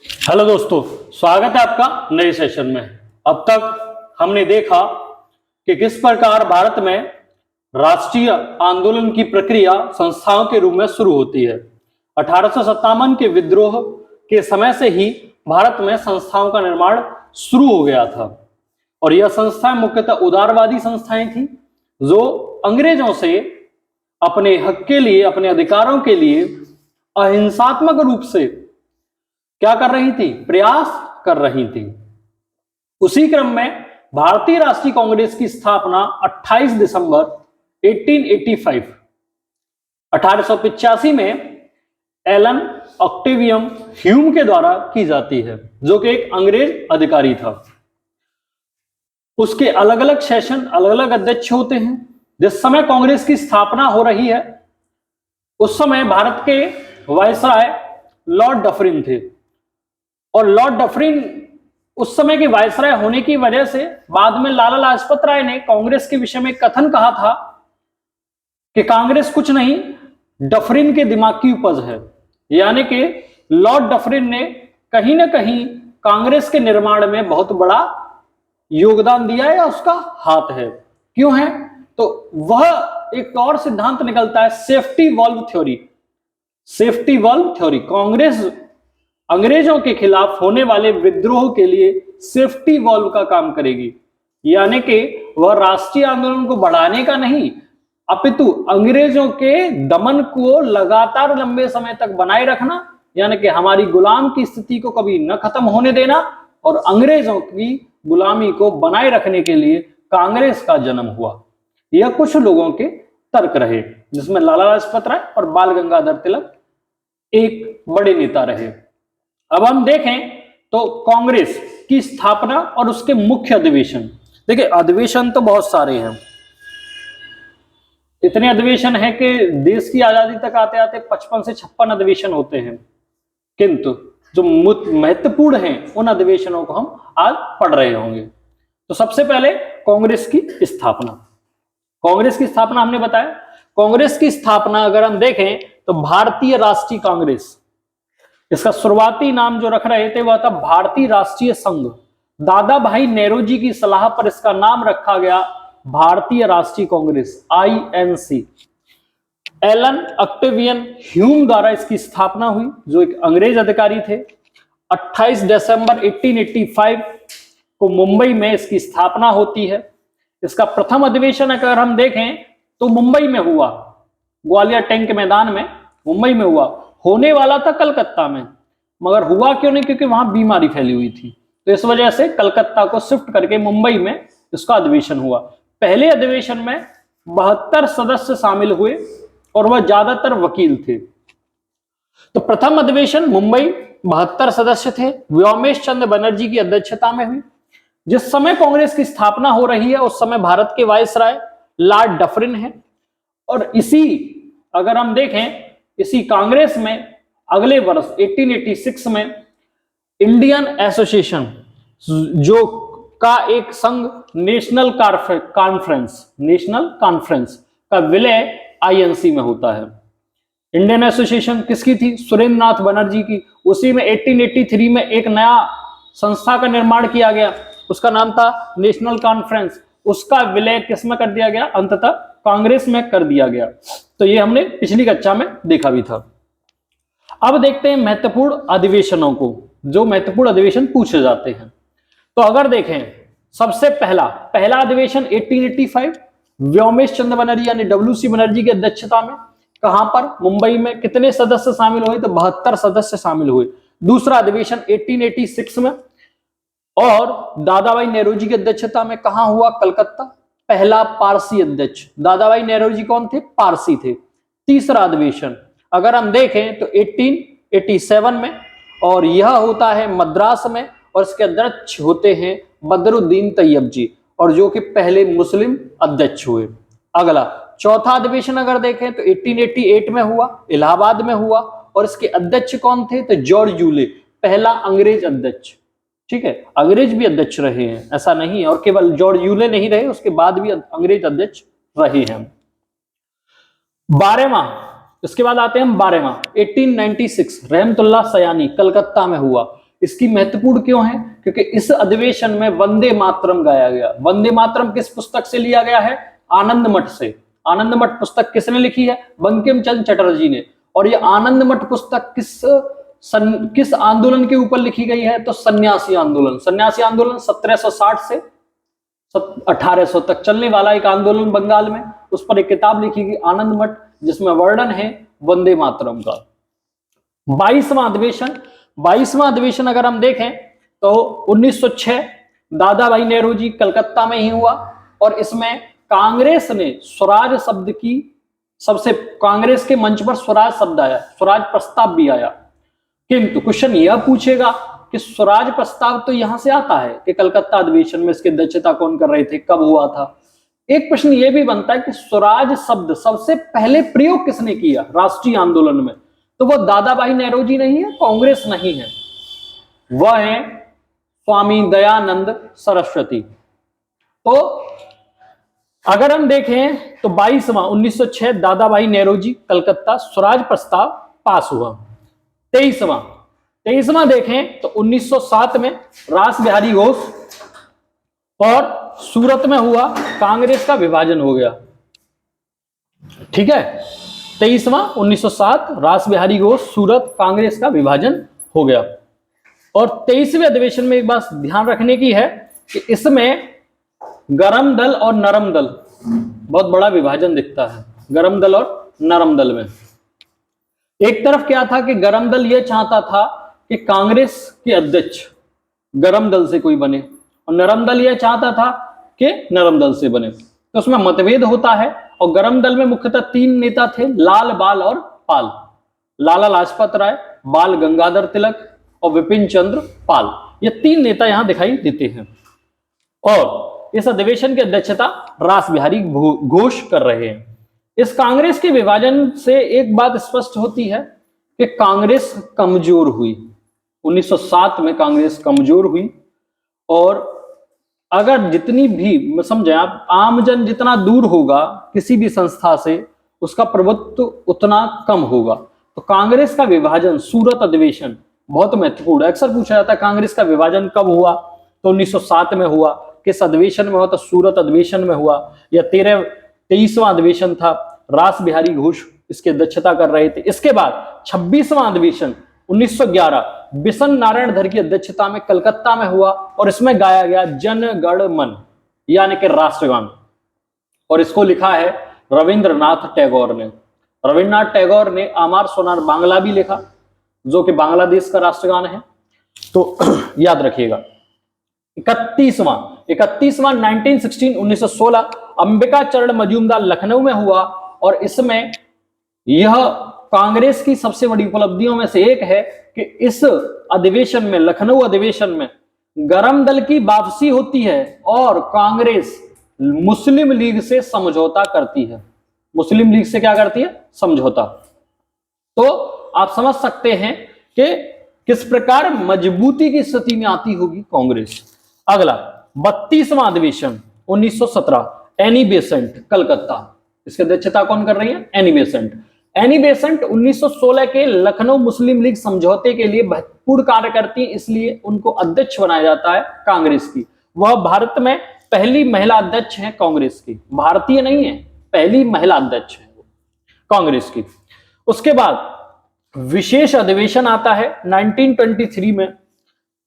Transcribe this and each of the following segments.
Hello दोस्तों, स्वागत है आपका नए सेशन में। अब तक हमने देखा कि किस प्रकार भारत में राष्ट्रीय आंदोलन की प्रक्रिया संस्थाओं के रूप में शुरू होती है। 1857 के विद्रोह के समय से ही भारत में संस्थाओं का निर्माण शुरू हो गया था और यह संस्थाएं मुख्यतः उदारवादी संस्थाएं थी जो अंग्रेजों से अपने हक के लिए, अपने अधिकारों के लिए अहिंसात्मक रूप से क्या कर रही थी, प्रयास कर रही थी। उसी क्रम में भारतीय राष्ट्रीय कांग्रेस की स्थापना 28 दिसंबर 1885 में एलन ऑक्टेवियम ह्यूम के द्वारा की जाती है, जो कि एक अंग्रेज अधिकारी था। उसके अलग अलग सेशन, अलग अलग अध्यक्ष होते हैं। जिस समय कांग्रेस की स्थापना हो रही है उस समय भारत के वायसराय लॉर्ड डफरिन थे और लॉर्ड डफरिन उस समय के वायसराय होने की वजह से बाद में लाला लाजपत राय ने कांग्रेस के विषय में कथन कहा था कि कांग्रेस कुछ नहीं, डफरिन के दिमाग की उपज है। यानी कि लॉर्ड डफरिन ने कहीं ना कहीं कांग्रेस के निर्माण में बहुत बड़ा योगदान दिया है या उसका हाथ है। क्यों है? तो वह एक और सिद्धांत निकलता है, safety valve theory. Safety valve theory Congress अंग्रेजों के खिलाफ होने वाले विद्रोह के लिए सेफ्टी वॉल्व का काम करेगी। यानी कि वह राष्ट्रीय आंदोलन को बढ़ाने का नहीं, अपितु अंग्रेजों के दमन को लगातार लंबे समय तक बनाए रखना, यानी कि हमारी गुलाम की स्थिति को कभी न खत्म होने देना और अंग्रेजों की गुलामी को बनाए रखने के लिए कांग्रेस का जन्म हुआ। यह कुछ लोगों के तर्क रहे, जिसमें लाला लाजपत राय और बाल गंगाधर तिलक एक बड़े नेता रहे। अब हम देखें तो कांग्रेस की स्थापना और उसके मुख्य अधिवेशन। देखिए, अधिवेशन तो बहुत सारे हैं, इतने अधिवेशन हैं कि देश की आजादी तक आते आते 55 से 56 अधिवेशन होते हैं, किंतु जो महत्वपूर्ण हैं उन अधिवेशनों को हम आज पढ़ रहे होंगे। तो सबसे पहले कांग्रेस की स्थापना। कांग्रेस की स्थापना हमने बताया। कांग्रेस की स्थापना अगर हम देखें तो भारतीय राष्ट्रीय कांग्रेस, इसका शुरुआती नाम जो रख रहे थे वह था भारतीय राष्ट्रीय संघ। दादा भाई नेहरू की सलाह पर इसका नाम रखा गया भारतीय राष्ट्रीय Congress, INC। Allan Octavian Hume द्वारा इसकी स्थापना हुई, जो एक अंग्रेज अधिकारी थे। 28 दिसंबर 1885 को मुंबई में इसकी स्थापना होती है। इसका प्रथम अधिवेशन अगर हम देखें तो मुंबई में हुआ, ग्वालियर टैंक मैदान में मुंबई में हुआ। होने वाला था कलकत्ता में, मगर हुआ क्यों नहीं? क्योंकि वहां बीमारी फैली हुई थी, तो इस वजह से कलकत्ता को शिफ्ट करके मुंबई में इसका अधिवेशन हुआ। पहले अधिवेशन में 72 सदस्य शामिल हुए और वह ज्यादातर वकील थे। तो प्रथम अधिवेशन मुंबई, 72 सदस्य थे, व्योमेश चंद्र बनर्जी की अध्यक्षता में हुई। जिस समय कांग्रेस की स्थापना हो रही है उस समय भारत के वायसराय लॉर्ड डफरिन है और इसी अगर हम देखें इसी कांग्रेस में अगले वर्ष 1886 में इंडियन एसोसिएशन जो का एक संघ नेशनल कॉन्फ्रेंस का विलय INC में होता है। इंडियन एसोसिएशन किसकी थी? सुरेंद्र नाथ बनर्जी की। उसी में 1883 में एक नया संस्था का निर्माण किया गया, उसका नाम था नेशनल कॉन्फ्रेंस। उसका विलय किसमें कर दिया गया? अंततः कांग्रेस में कर दिया गया। तो ये हमने पिछली कक्षा में देखा भी था। अब देखते हैं महत्वपूर्ण अधिवेशनों को, जो महत्वपूर्ण अधिवेशन पूछे जाते हैं। तो अगर देखें सबसे पहला अधिवेशन 1885 व्योमेश चंद्र बनर्जी यानी WC बनर्जी की अध्यक्षता में। कहां पर? मुंबई में। कितने सदस्य शामिल हुए? तो 72 सदस्य शामिल हुए। दूसरा अधिवेशन 1886 में और दादा भाई नेहरू की अध्यक्षता में। कहां हुआ? कलकत्ता। पहला पारसी अध्यक्ष, दादा भाई नेहरू कौन थे? पारसी थे। तीसरा अधिवेशन अगर हम देखें तो 1887 में और यह होता है मद्रास में और इसके अध्यक्ष होते हैं बदरुद्दीन तैयब जी, और जो कि पहले मुस्लिम अध्यक्ष हुए। अगला चौथा अधिवेशन अगर देखें तो 1888 में हुआ, इलाहाबाद में हुआ और इसके अध्यक्ष कौन थे? तो जॉर्ज यूले, पहला अंग्रेज अध्यक्ष। ठीक है, अंग्रेज भी अध्यक्ष रहे हैं, ऐसा नहीं है, और केवल जॉर्ज यूले नहीं रहे, उसके बाद भी अंग्रेज अध्यक्ष रहे हैं। 12वां, इसके बाद आते हैं 12वां 1896 रहमतुल्लाह सयानी कलकत्ता में हुआ। इसकी महत्वपूर्ण क्यों है? क्योंकि इस अधिवेशन में वंदे मातरम गाया गया। वंदे मातरम किस पुस्तक से लिया गया है? आनंद मठ से। आनंद मठ पुस्तक किसने लिखी है? बंकिम चंद्र चटर्जी ने। और ये आनंद मठ पुस्तक किस आंदोलन के ऊपर लिखी गई है? तो सन्यासी आंदोलन। सन्यासी आंदोलन 1760 से 1800 तक चलने वाला एक आंदोलन बंगाल में, उस पर एक किताब लिखी गई आनंद मठ, जिसमें वर्णन है वंदे मातरम का। 22वां अधिवेशन अगर हम देखें तो 1906 दादा भाई नेहरू जी कलकत्ता में ही हुआ, और इसमें कांग्रेस ने स्वराज शब्द की कांग्रेस के मंच पर स्वराज शब्द आया, स्वराज प्रस्ताव भी आया। किंतु क्वेश्चन यह पूछेगा कि स्वराज प्रस्ताव तो यहां से आता है कि कलकत्ता अधिवेशन में इसकी अध्यक्षता कौन कर रहे थे, कब हुआ था। एक प्रश्न यह भी बनता है कि स्वराज शब्द सबसे पहले प्रयोग किसने किया राष्ट्रीय आंदोलन में? तो वह दादा भाई नेहरू जी नहीं है, कांग्रेस नहीं है, वह है स्वामी दयानंद सरस्वती। तो अगर हम देखें तो 1906 दादा भाई नेहरू जी कलकत्ता स्वराज प्रस्ताव पास हुआ। 23वां देखें तो 1907 में रास बिहारी घोष और सूरत में हुआ, कांग्रेस का विभाजन हो गया। ठीक है, 23वां 1907 रास बिहारी घोष, सूरत, कांग्रेस का विभाजन हो गया। और 23वें अधिवेशन में एक बात ध्यान रखने की है कि इसमें गरम दल और नरम दल बहुत बड़ा विभाजन दिखता है। गरम दल और नरम दल में एक तरफ क्या था कि गरम दल यह चाहता था कि कांग्रेस के अध्यक्ष गरम दल से कोई बने, और नरम दल यह चाहता था कि नरम दल से बने। तो उसमें मतभेद होता है। और गरम दल में मुख्यतः 3 नेता थे, लाल, बाल और पाल। लाला लाजपत राय, बाल गंगाधर तिलक और विपिन चंद्र पाल, ये 3 नेता यहां दिखाई देते हैं। और इस अधिवेशन की अध्यक्षता रास बिहारी घोष कर रहे हैं। इस कांग्रेस के विभाजन से एक बात स्पष्ट होती है कि कांग्रेस कमजोर हुई। 1907 में कांग्रेस कमजोर हुई, और अगर जितनी भी समझे आप, आमजन जितना दूर होगा किसी भी संस्था से, उसका प्रभुत्व उतना कम होगा। तो कांग्रेस का विभाजन, सूरत अधिवेशन बहुत महत्वपूर्ण है। अक्सर पूछा जाता है कांग्रेस का विभाजन कब हुआ, तो 1907 में हुआ। किस अधिवेशन में हुआ? तो सूरत अधिवेशन में हुआ। या 23वां अधिवेशन था, रास बिहारी घोष इसकी अध्यक्षता कर रहे थे। इसके बाद 26वां अधिवेशन 1911 बिशन नारायण धर की अध्यक्षता में कलकत्ता में हुआ, और इसमें गाया गया जन गण मन यानी कि राष्ट्रगान, और इसको लिखा है रविंद्रनाथ टैगोर ने। रविंद्रनाथ टैगोर ने आमार सोनार बांग्ला भी लिखा, जो कि बांग्लादेश का राष्ट्रगान है। तो याद रखिएगा। 31वां 1916 अंबिका चरण मजूमदार लखनऊ में हुआ, और इसमें यह कांग्रेस की सबसे बड़ी उपलब्धियों में से एक है कि इस अधिवेशन में, लखनऊ अधिवेशन में, गरम दल की वापसी होती है और कांग्रेस मुस्लिम लीग से समझौता करती है। मुस्लिम लीग से क्या करती है? समझौता। तो आप समझ सकते हैं कि किस प्रकार मजबूती की स्थिति में आती होगी कांग्रेस। अगला 32वां अधिवेशन 1917 एनी बेसेंट कलकत्ता, इसकी अध्यक्षता कौन कर रही है? Annie Besant. एनी बेसेंट 1916 के लखनऊ मुस्लिम लीग समझौते के लिए महत्वपूर्ण कार्य करती है, इसलिए उनको अध्यक्ष बनाया जाता है कांग्रेस की। वह भारत में पहली महिला अध्यक्ष है कांग्रेस की, भारतीय नहीं है, पहली महिला अध्यक्ष है कांग्रेस की। उसके बाद विशेष अधिवेशन आता है 1923 में,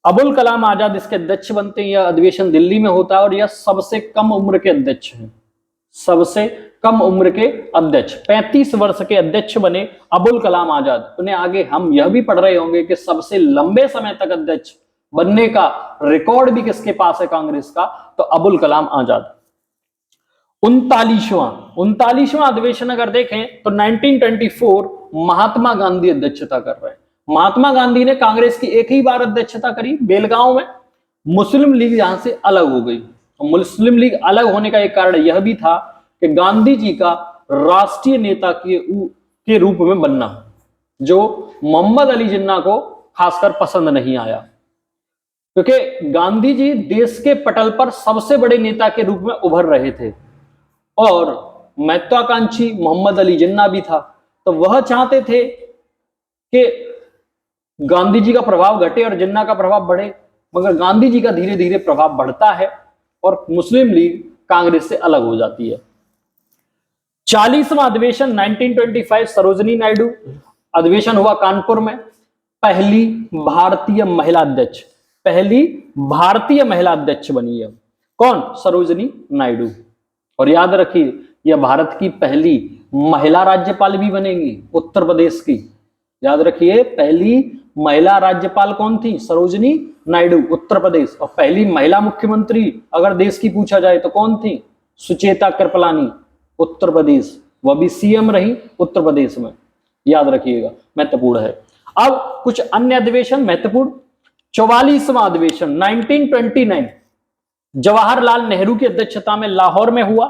अबुल कलाम आजाद इसके अध्यक्ष बनते हैं। यह अधिवेशन दिल्ली में होता है, और यह सबसे कम उम्र के अध्यक्ष हैं, सबसे कम उम्र के अध्यक्ष, 35 वर्ष के अध्यक्ष बने अबुल कलाम आजाद। उन्हें आगे हम यह भी पढ़ रहे होंगे कि सबसे लंबे समय तक अध्यक्ष बनने का रिकॉर्ड भी किसके पास है कांग्रेस का? तो अबुल कलाम आजाद। 39वां अधिवेशन अगर देखें तो 1924 महात्मा गांधी अध्यक्षता कर रहे हैं। महात्मा गांधी ने कांग्रेस की एक ही बार अध्यक्षता करी बेलगांव में। मुस्लिम लीग यहां से अलग हो गई। मुस्लिम लीग अलग होने का एक कारण यह भी था कि गांधी जी का राष्ट्रीय नेता के रूप में बनना, जो मोहम्मद अली जिन्ना को खासकर पसंद नहीं आया, क्योंकि गांधी जी देश के पटल पर सबसे बड़े नेता के रूप में उभर रहे थे, और महत्वाकांक्षी मोहम्मद अली जिन्ना भी था। तो वह चाहते थे कि गांधी जी का प्रभाव घटे और जिन्ना का प्रभाव बढ़े, मगर गांधी जी का धीरे धीरे प्रभाव बढ़ता है और मुस्लिम लीग कांग्रेस से अलग हो जाती है। 40वां अधिवेशन 1925 सरोजिनी नायडू अधिवेशन हुआ कानपुर में। पहली भारतीय महिला अध्यक्ष, पहली भारतीय महिला अध्यक्ष बनी है कौन? सरोजिनी नायडू। और याद रखिए यह भारत की पहली महिला राज्यपाल भी बनेंगी उत्तर प्रदेश की। याद रखिए पहली महिला राज्यपाल कौन थी? सरोजिनी नायडू उत्तर प्रदेश। और पहली महिला मुख्यमंत्री अगर देश की पूछा जाए तो कौन थी? सुचेता कृपलानी उत्तर प्रदेश, वह भी सीएम रही उत्तर प्रदेश में। याद रखिएगा, महत्वपूर्ण है। अब कुछ अन्य अधिवेशन महत्वपूर्ण। 44वां अधिवेशन 1929 जवाहरलाल नेहरू की अध्यक्षता में लाहौर में हुआ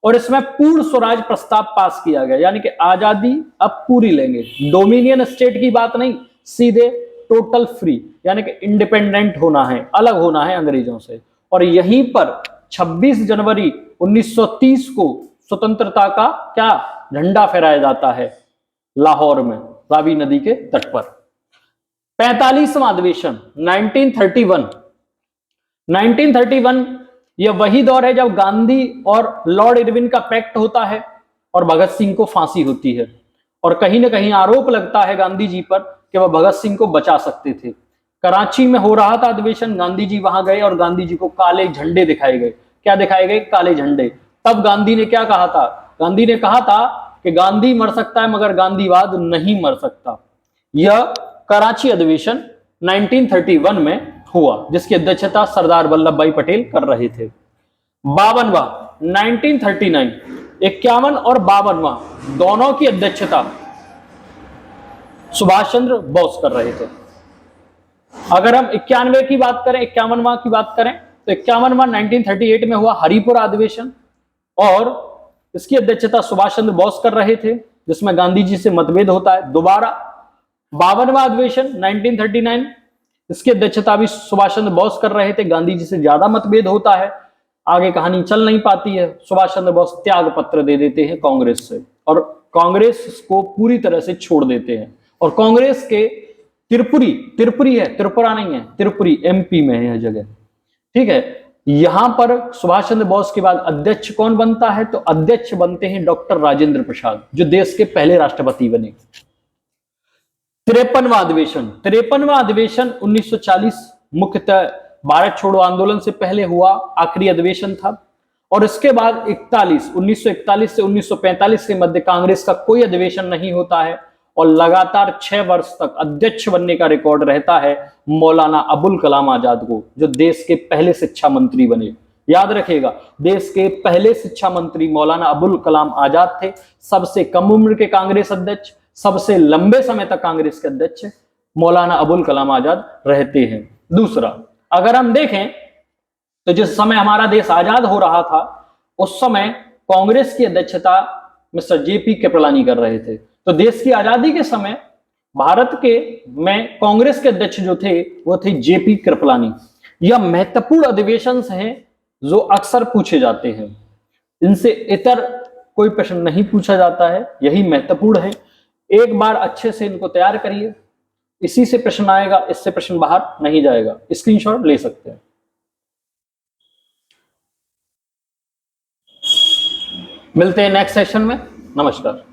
और इसमें पूर्ण स्वराज प्रस्ताव पास किया गया, यानी कि आजादी अब पूरी लेंगे, डोमिनियन स्टेट की बात नहीं, सीधे टोटल फ्री, यानी कि इंडिपेंडेंट होना है, अलग होना है अंग्रेजों से। और यहीं पर 26 जनवरी 1930 को स्वतंत्रता का क्या झंडा फहराया जाता है लाहौर में रावी नदी के तट पर। 45वां अधिवेशन 1931 यह वही दौर है जब गांधी और लॉर्ड इरविन का पैक्ट होता है और भगत सिंह को फांसी होती है। और कहीं ना कहीं आरोप लगता है गांधी जी पर कि वह भगत सिंह को बचा सकते थे। कराची में हो रहा था अधिवेशन, गांधी जी वहां गए और गांधी जी को काले झंडे दिखाए गए। क्या दिखाए गए? काले झंडे। तब गांधी ने क्या कहा था? गांधी ने कहा था कि गांधी मर सकता है मगर गांधीवाद नहीं मर सकता। यह कराची अधिवेशन 1931 में हुआ जिसकी अध्यक्षता सरदार वल्लभ भाई पटेल कर रहे थे। 52वां 1939 51 और 52वां दोनों की अध्यक्षता सुभाष चंद्र बोस कर रहे थे। अगर हम 91 की बात करें, 51वां की बात करें तो 51वां 1938 में हुआ हरिपुरा अधिवेशन और इसकी अध्यक्षता सुभाष चंद्र बोस कर रहे थे जिसमें गांधी जी से मतभेद होता है। दोबारा 52वां अधिवेशन 1939 इसकी अध्यक्षता भी सुभाष चंद्र बोस कर रहे थे, गांधी जी से ज्यादा मतभेद होता है, आगे कहानी चल नहीं पाती है। सुभाष चंद्र बोस त्याग पत्र दे देते हैं कांग्रेस से और कांग्रेस को पूरी तरह से छोड़ देते हैं। और कांग्रेस के त्रिपुरी है, त्रिपुरा नहीं है, त्रिपुरी एमपी में है यह जगह, ठीक है। यहां पर सुभाष चंद्र बोस के बाद अध्यक्ष कौन बनता है? तो अध्यक्ष बनते हैं डॉक्टर राजेंद्र प्रसाद जो देश के पहले राष्ट्रपति बने। 53वां अधिवेशन 1940 मुख्यतः भारत छोड़ो आंदोलन से पहले हुआ आखिरी अधिवेशन था और इसके बाद 1941 से 1945 के मध्य कांग्रेस का कोई अधिवेशन नहीं होता है और लगातार 6 वर्ष तक अध्यक्ष बनने का रिकॉर्ड रहता है मौलाना अबुल कलाम आजाद को जो देश के पहले शिक्षा मंत्री बने। याद रखिएगा, देश के पहले शिक्षा मंत्री मौलाना अबुल कलाम आजाद थे। सबसे कम उम्र के कांग्रेस अध्यक्ष, सबसे लंबे समय तक कांग्रेस के अध्यक्ष मौलाना अबुल कलाम आजाद रहते हैं। दूसरा, अगर हम देखें तो जिस समय हमारा देश आजाद हो रहा था उस समय कांग्रेस की अध्यक्षता मिस्टर जेपी कृपलानी कर रहे थे। तो देश की आजादी के समय भारत के में कांग्रेस के अध्यक्ष जो थे वो थे जेपी कृपलानी। यह महत्वपूर्ण अधिवेशन हैं जो अक्सर पूछे जाते हैं, इनसे इतर कोई प्रश्न नहीं पूछा जाता है, यही महत्वपूर्ण है। एक बार अच्छे से इनको तैयार करिए, इसी से प्रश्न आएगा, इससे प्रश्न बाहर नहीं जाएगा। स्क्रीनशॉट ले सकते हैं। मिलते हैं नेक्स्ट सेशन में। नमस्कार।